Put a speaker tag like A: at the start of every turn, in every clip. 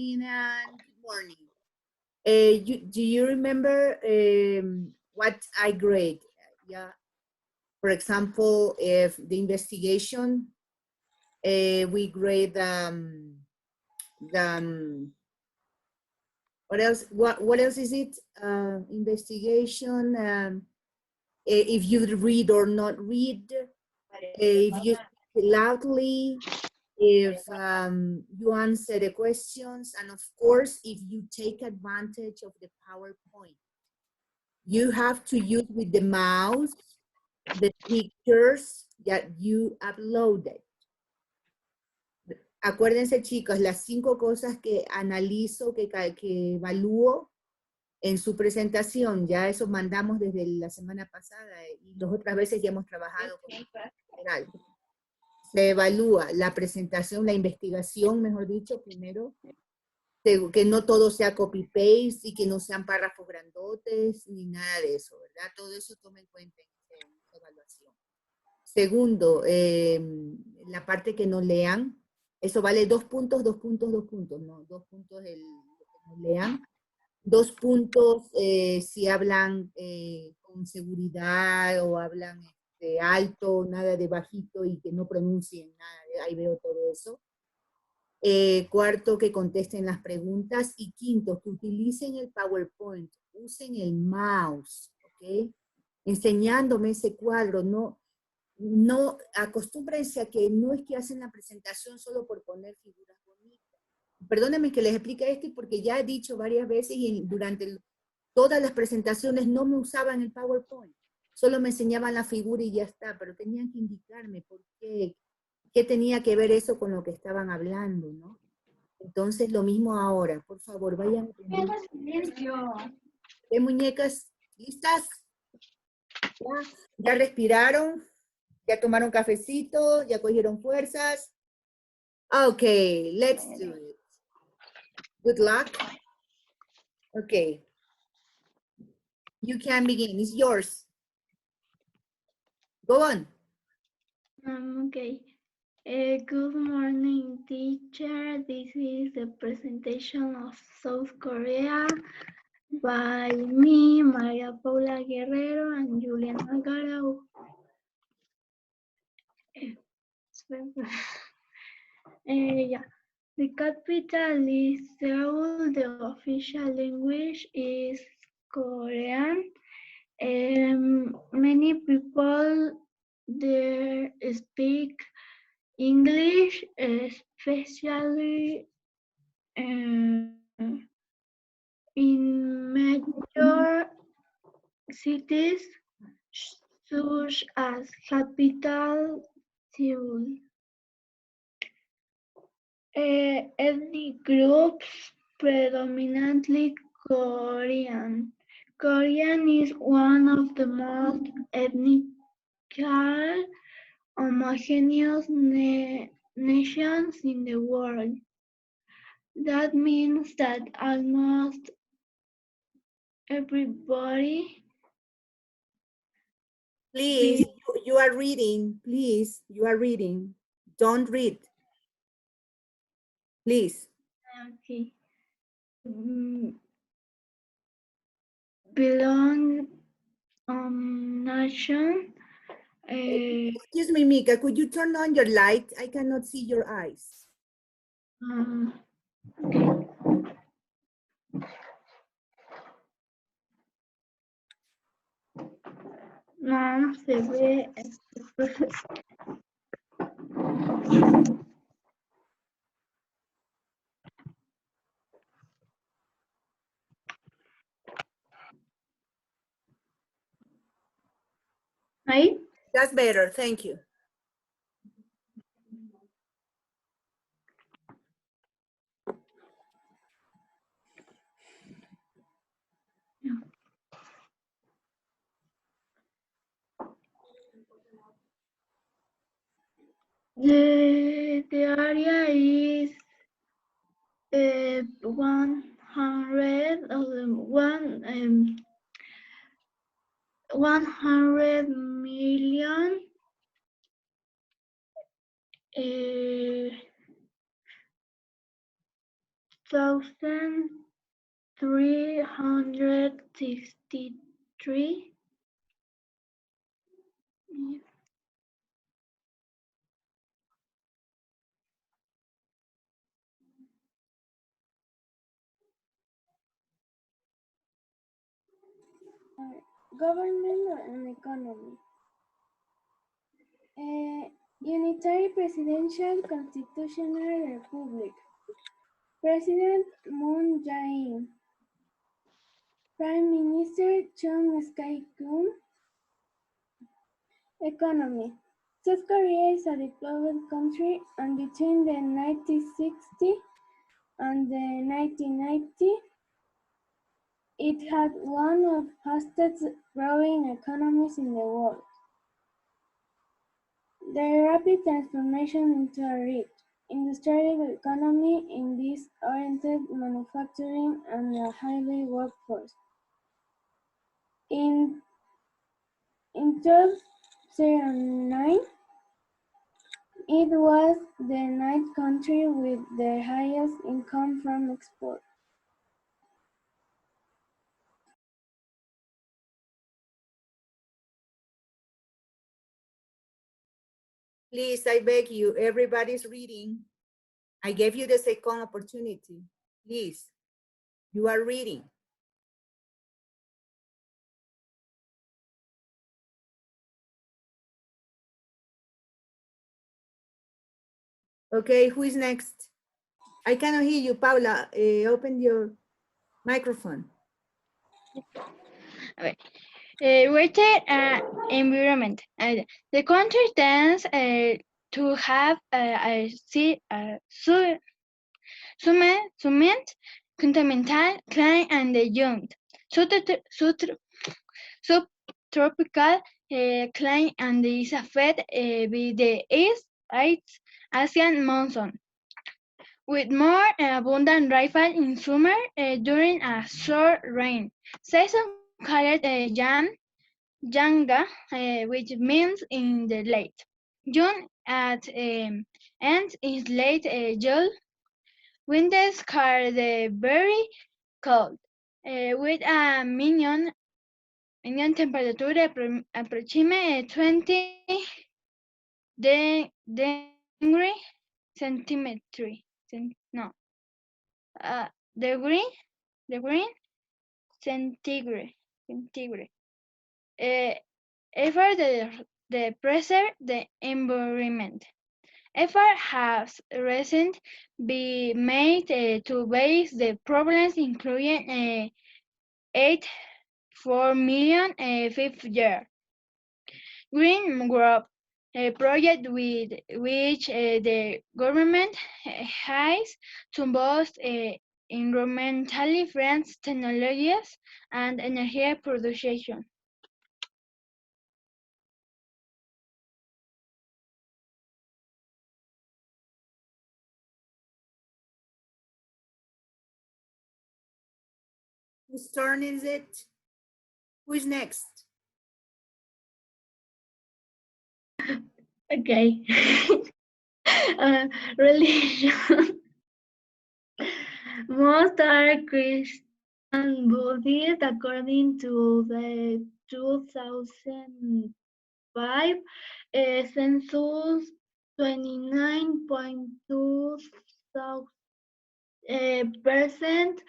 A: evening and good morning. Do you remember what I grade? Yeah. For example, if the investigation, we grade what else? What else is it? Investigation. If you read or not read, if you speak loudly, if you answer the questions, and of course, if you take advantage of the PowerPoint. You have to use with the mouse the pictures that you uploaded. Acuérdense, chicos, las 5 cosas que analizo, que evalúo en su presentación, ya eso mandamos desde la semana pasada y las otras veces ya hemos trabajado con general. Se evalúa la presentación, la investigación, mejor dicho, primero, que no todo sea copy-paste y que no sean párrafos grandotes ni nada de eso, ¿verdad? Todo eso toma en cuenta en esa evaluación. Segundo, la parte que no lean, eso vale 2 puntos, 2 puntos, 2 puntos, ¿no? 2 puntos el que no lean. 2 puntos si hablan con seguridad o hablan alto, nada de bajito y que no pronuncien nada, ahí veo todo eso. Cuarto, que contesten las preguntas. Y quinto, que utilicen el PowerPoint, usen el mouse, ¿ok? Enseñándome ese cuadro, no acostúmbrense a que no es que hacen la presentación solo por poner figuras bonitas. Perdónenme que les explique esto porque ya he dicho varias veces y durante todas las presentaciones no me usaban el PowerPoint. Solo me enseñaban la figura y ya está, pero tenían que indicarme por qué tenía que ver eso con lo que estaban hablando, ¿no? Entonces, lo mismo ahora. Por favor, vayan. ¿Qué muñecas? ¿Listas? ¿Ya respiraron? ¿Ya tomaron cafecito? ¿Ya cogieron fuerzas? Okay, let's do it. Good luck. Okay. You can begin. It's yours. Go on.
B: Okay. Good morning, teacher. This is the presentation of South Korea by me, Maria Paula Guerrero, and Juliana Garau. Yeah. The capital is Seoul. The official language is Korean. Many people there speak English, especially in major cities such as capital Seoul. Ethnic groups predominantly Korean. Korean is one of the most ethnically homogeneous nations in the world. That means that almost everybody.
A: Please, you are reading. Please, you are reading. Don't read. Please.
B: Okay. Belong nation.
A: Excuse me, Mika, could you turn on your light? I cannot see your eyes.
B: Okay. No se ve. Ahí.
A: That's better, thank you.
B: The area is 100 million 2,363.
C: Government and economy. Unitary Presidential Constitutional Republic. President Moon Jae-in. Prime Minister Chung Sky-kun. Economy. South Korea is a developed country, and between the 1960 and the 1990, it had one of the fastest growing economies in the world. The rapid transformation into a rich, industrial economy in this oriented manufacturing and a highly workforce. In 2009, it was the ninth country with the highest income from export.
A: Please, I beg you, everybody's reading. I gave you the second opportunity. Please, you are reading. Okay, who is next? I cannot hear you, Paula. Open your microphone.
B: Rated environment. The country tends to have summit, continental, climate, and the young. Subtropical climate and is affected by the East Asian monsoon, with more abundant rainfall in summer during a short rain season called Yanga, which means in the late June at and in late July. Winters are very cold, with a median temperature approximately 20 degree centimeter. No, degree centigrade. Effort the preserve the environment. Effort has recently been made to base the problems, including 8.4 million fifth year green growth project with which the government has to boost environmentally friendly technologies and energy production.
A: Whose turn is it? Who is next?
B: Okay. Religion. Most are Christian Buddhist according to the 2005 census. 29.2 percent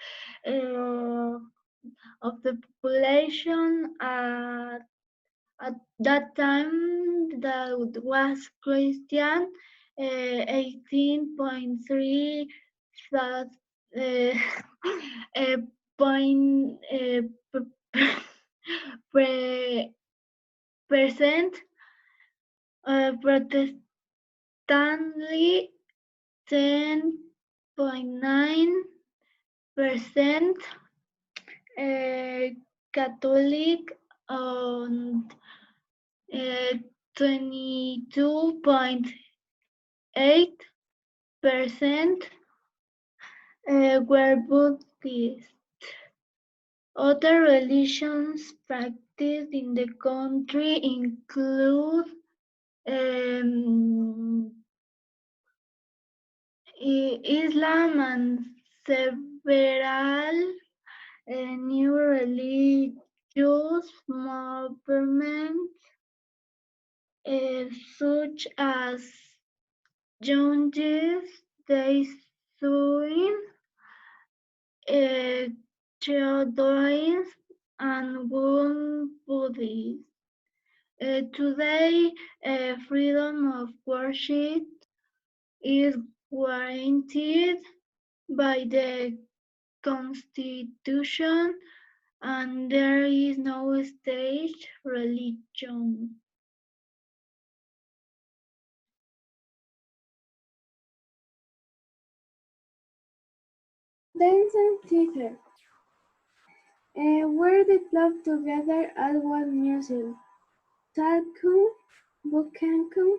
B: of the population at that time that was Christian. 18.3 uh, point percent Protestantly. 10.9% Catholic, and 22.8% were Buddhist. Other religions practiced in the country include Islam and several new religious movements, such as Jaundice, Daisuin, Theodorism, and Buddhism. Today, freedom of worship is guaranteed by the Constitution, and there is no state religion.
C: Dance and theater were developed together at one museum. Talcum, Bucancum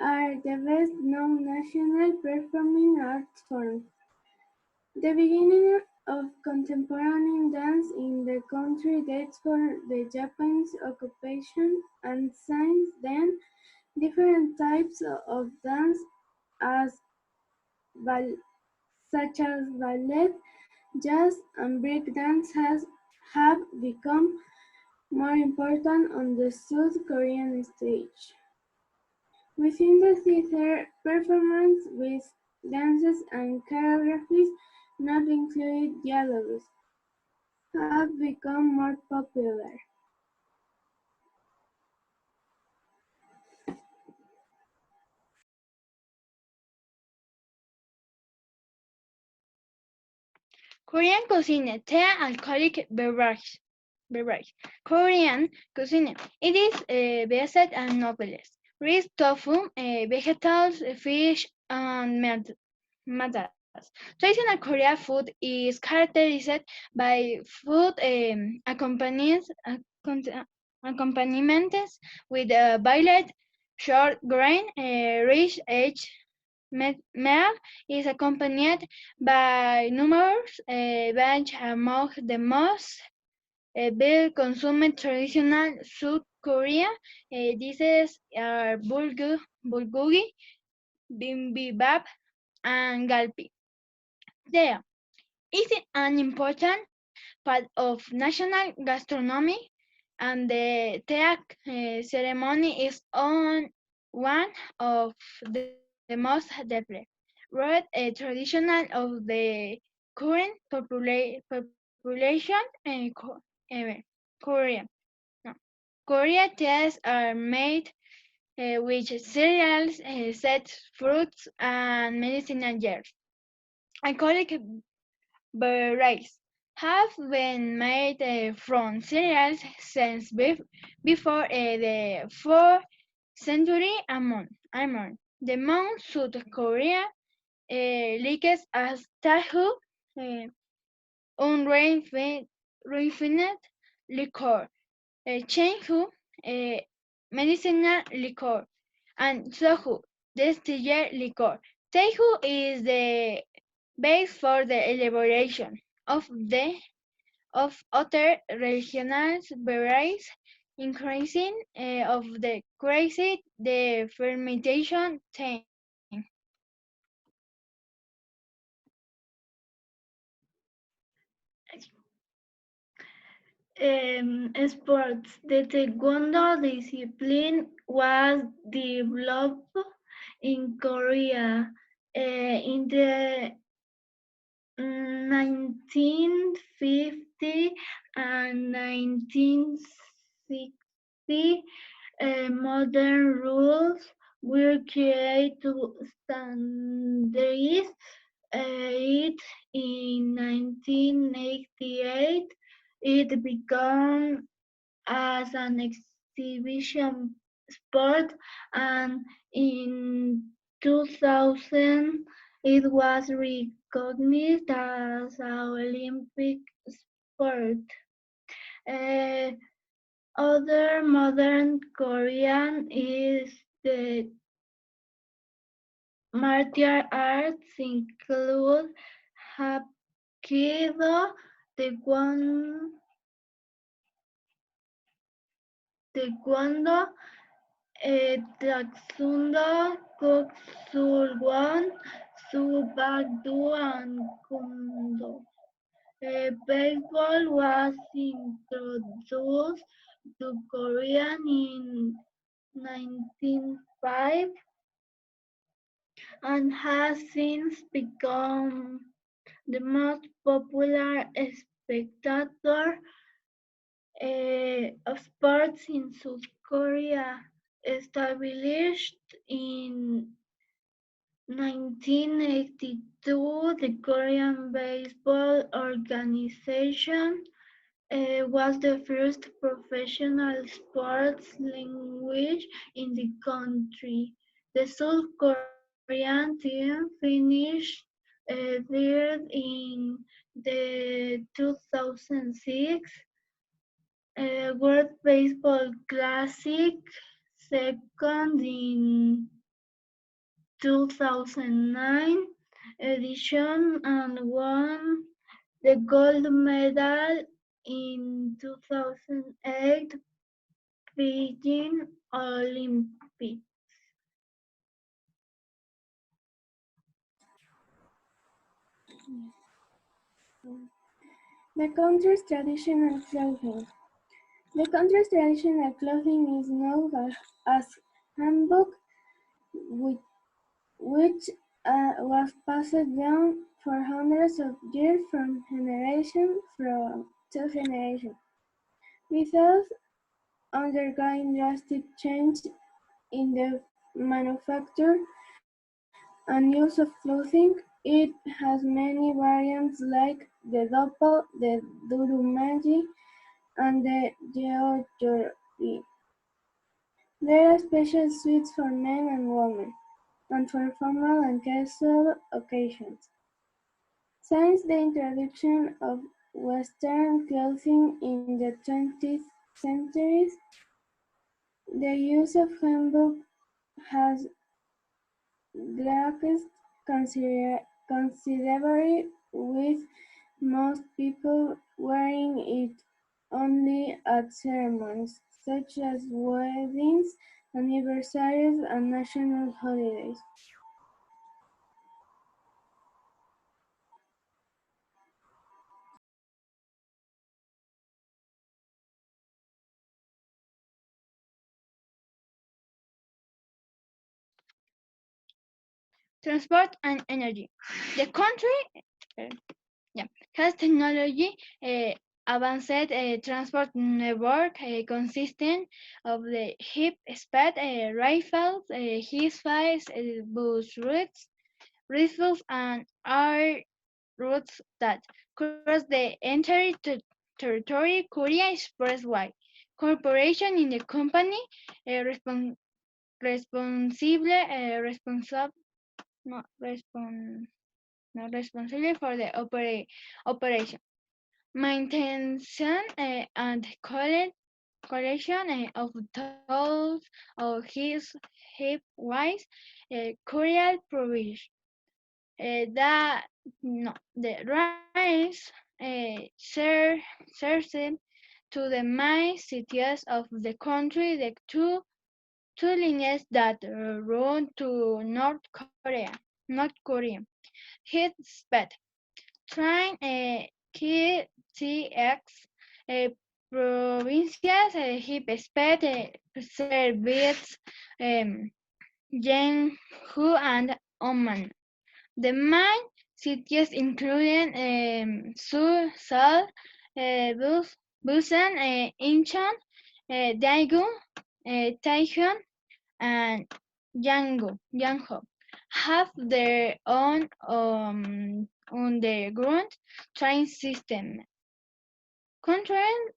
C: are the best known national performing arts forms. The beginning of contemporary dance in the country dates from the Japanese occupation, and since then, different types of dance as such as ballet, jazz, and break dance have become more important on the South Korean stage. Within the theater, performance with dances and choreographies not including dialogues have become more popular.
B: Korean cuisine, tea, alcoholic beverage. Korean cuisine. It is based on noodles, rice, tofu, vegetables, fish, and meat. Traditional Korean food is characterized by food accompaniments with violet, short grain, rich aged meal is accompanied by numerous veg among the most well consumed traditional South Korea dishes are bulgogi, bibimbap, and galpi. There is an important part of national gastronomy, and the tea ceremony is one of the most deeply rooted tradition of the current population in Korea. No. Korea teas are made with cereals, seeds, fruits, and medicinal herbs. Alcoholic berries have been made from cereals since before the 4th century among the Mount South Korea likes as tahu, uh, unrefined liquor, chenhu, uh, medicinal liquor, and sohu, distilled liquor. Tehu is the base for the elaboration of other regional varieties, increasing of the crazy the fermentation time. Sports. The Taekwondo discipline was developed in Korea in the 1950 and 1960. Modern rules were created to standardize it in 1988. It began as an exhibition sport, and in 2000 it was recognized as an Olympic sport. Uh, Other modern Korean is the martial arts include Hapkido, Taekwondo, Taekwondo, Kuksulwon, Subagdu and Kundo. Baseball was introduced to Korea in 1905 and has since become the most popular spectator of sports in South Korea. Established in 1982, the Korean Baseball Organization was the first professional sports language in the country. The South Korean team finished third in the 2006 World Baseball Classic, second in 2009 edition, and won the gold medal in 2008 Beijing Olympics.
C: The country's traditional clothing. The country's traditional clothing is known as hanbok, which was passed down for hundreds of years from generation to generation, without undergoing drastic change in the manufacture and use of clothing. It has many variants like the doppel, the durumagi, and the georgori. There are special suites for men and women, and for formal and casual occasions. Since the introduction of Western clothing in the 20th century, the use of hanbok has decreased considerably, with most people wearing it only at ceremonies such as weddings, anniversaries, and national holidays.
B: Transport and energy. The country uh, yeah, has technology advanced transport network consisting of the high-speed rifles, high-speed bus routes, railways, and air routes that cross the entire territory. Korea Expressway Corporation in the company responsible no, not responsible for the operation, maintenance, and collection of tolls of his hip-wise courier provision. That no, the rice serves to the main cities of the country. The two lines that run to North Korea. His speed train KTX provincias hip speed service um, Jeonju and Oman. The main cities include Seoul, Busan, Incheon, Daegu, Taichung, and Yangzhou have their own underground train system. Current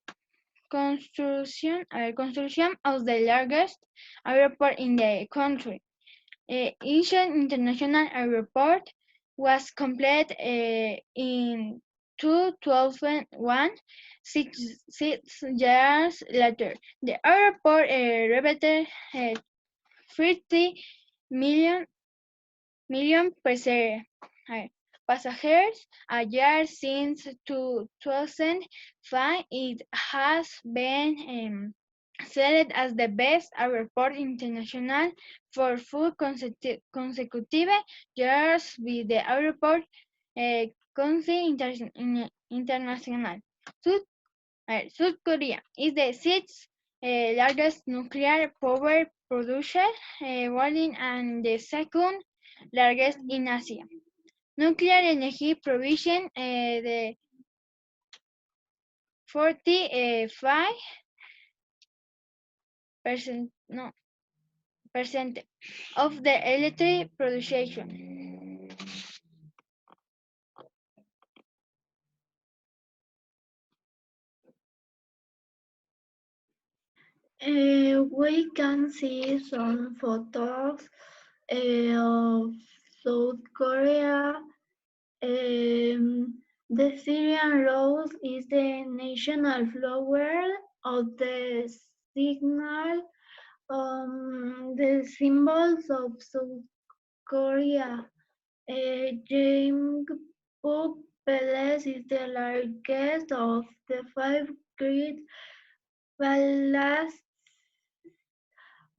B: construction of the largest airport in the country, Incheon International Airport, was completed in 2001. Six years later, the airport repeated 30 million passengers a year since 2005. It has been selected as the best airport international for four consecutive years by the Airport Council International. South, South Korea is the sixth largest nuclear power producer worldwide and the second largest in Asia. Nuclear energy provision the 45% no, percent of the electric production.
D: We can see some photos of South Korea. The Syrian rose is the national flower of the signal. The symbols of South Korea. Jeonbuk Palace is the largest of the five great palaces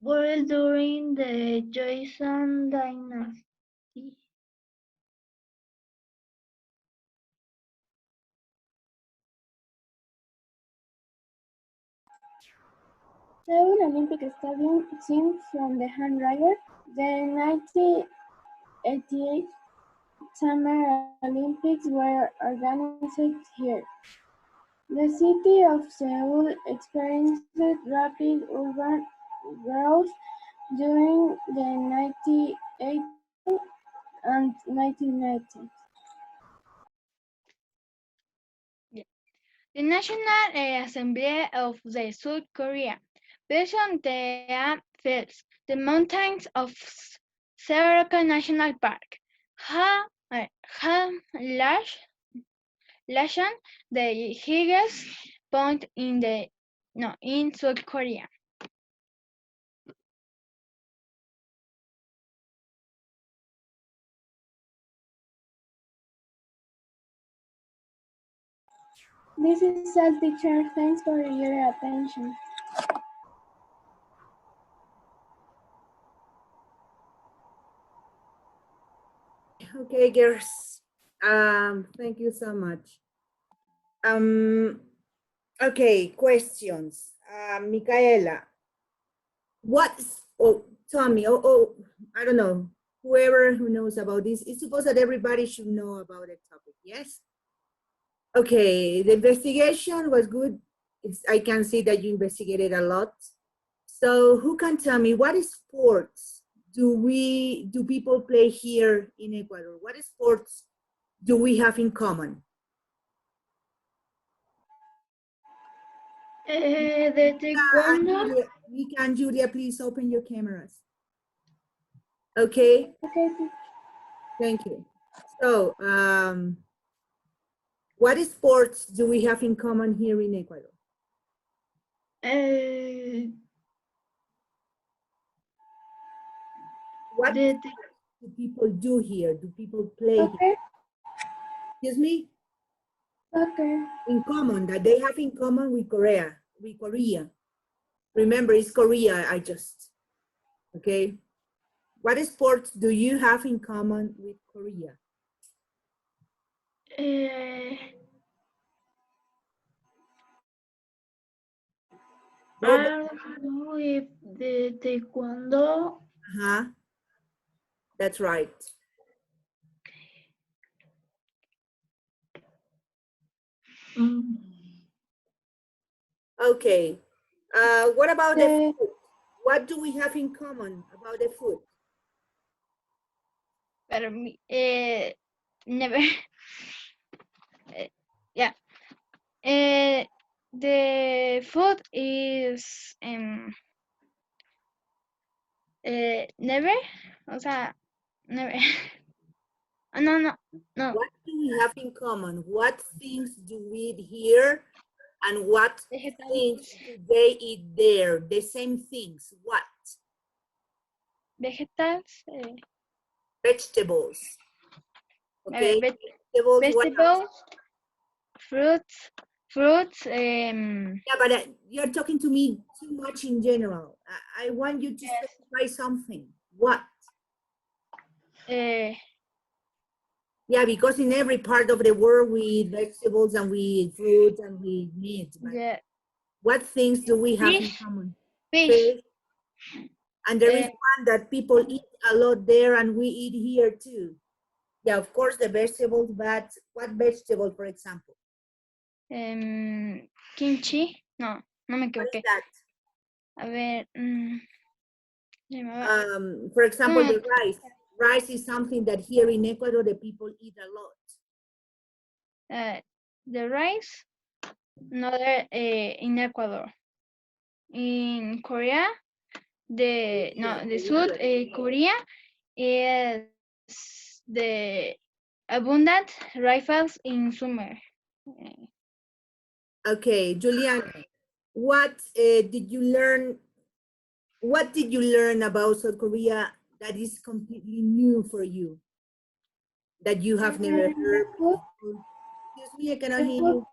D: built during the Joseon dynasty.
C: Seoul Olympic Stadium seen from the Han River. The 1988 Summer Olympics were organized here. The city of Seoul experienced rapid urban growth during the 1980s and 1990s.
B: The National Assembly of the South Korea mentioned the fields, the mountains of Seoul National Park, Lashan, the highest point in South Korea.
C: This is all, teacher. Thanks for your attention.
A: Okay, girls. Thank you so much. Okay, questions. Micaela, Tommy, I don't know, whoever who knows about this, it's supposed that everybody should know about the topic, yes? Okay, the investigation was good. I can see that you investigated a lot. So who can tell me what sports do people play here in Ecuador? What sports do we have in common?
D: The taekwondo.
A: Mika and Julia, please open your cameras. Okay.
C: Okay.
A: Thank you. So, what sports do we have in common here in Ecuador? What do people do here? Do people play here? Excuse me?
C: Soccer.
A: In common, that they have in common with Korea. Remember, it's Korea, okay? What sports do you have in common with Korea?
D: I don't know if the taekwondo.
A: That's right. Okay. What about the food? What do we have in common about the food?
B: Never. Yeah. The food is never. O sea, never. No.
A: What do we have in common? What things do we eat here and what things do they eat there? The same things. What? Vegetables. Okay.
B: Vegetables, fruits, fruits.
A: Yeah, but you're talking to me too much in general. I want you to
B: Yes.
A: specify something. What?
B: Uh,
A: Yeah, because in every part of the world we eat vegetables and we eat fruit and we eat meat. But
B: yeah,
A: what things do we have in
B: fish.
A: common?
B: Fish.
A: And there is
B: Uh,
A: one that people eat a lot there and we eat here too. Yeah, of course, the vegetables, but what vegetable, for example?
B: Kimchi. No, no me
A: What is
B: equivoqué.
A: that?
B: A ver. Ya me va.
A: For example,
B: Mm,
A: the rice. Rice is something that here in Ecuador, the people eat a lot.
B: the rice. No, in Ecuador. In Korea, the South Korea is the abundant rifles in summer.
A: Okay, Juliana, what did you learn? What did you learn about South Korea that is completely new for you? That you have never heard
C: Food,
A: before? Excuse me, I cannot
C: the
A: hear
C: food,
A: you.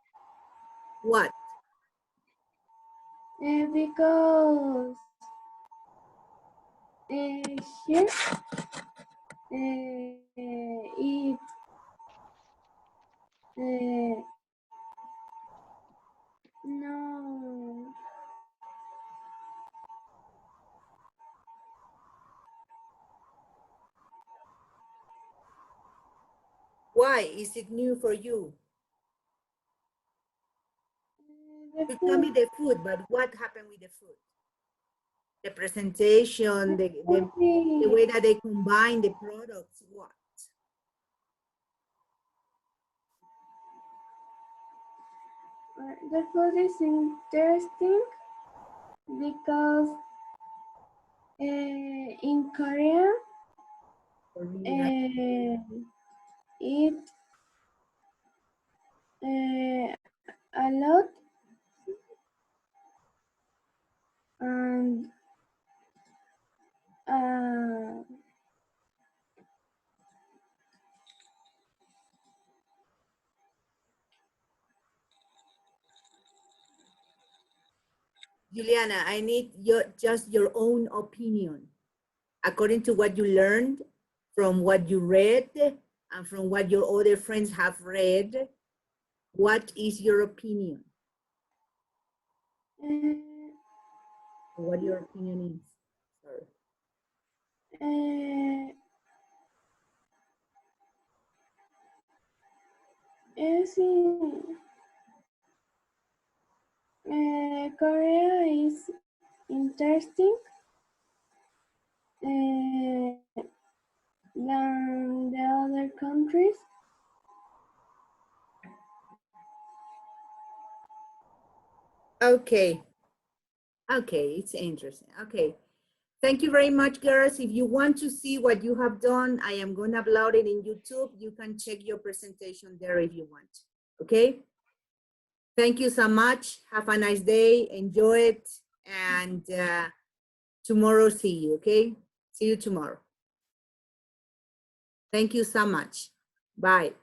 A: What?
C: because here it no
A: Why is it new for you?
C: the
A: You tell me
C: food
A: the food, but what happened with the food? The presentation,
C: could
A: the
C: be
A: way that they combine the products, what?
C: the food is interesting because in Korea eat a lot and uh,
A: Juliana, I need just your own opinion. According to what you learned, from what you read, and from what your other friends have read, what is your opinion? What your opinion is? Sorry.
C: is Korea is interesting than the other countries.
A: Okay. Okay, it's interesting. Okay. Thank you very much, girls. If you want to see what you have done, I am going to upload it in YouTube. You can check your presentation there if you want. Okay? Thank you so much. Have a nice day. Enjoy it. And tomorrow, see you. Okay? See you tomorrow. Thank you so much. Bye.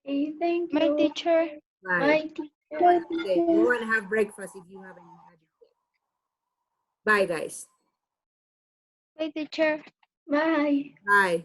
D: Okay, thank
B: My
D: you.
B: teacher.
A: Bye.
D: Bye, teacher.
A: Okay, go and have breakfast if you haven't had it yet. Bye, guys.
B: My teacher.
D: Bye.
A: Bye.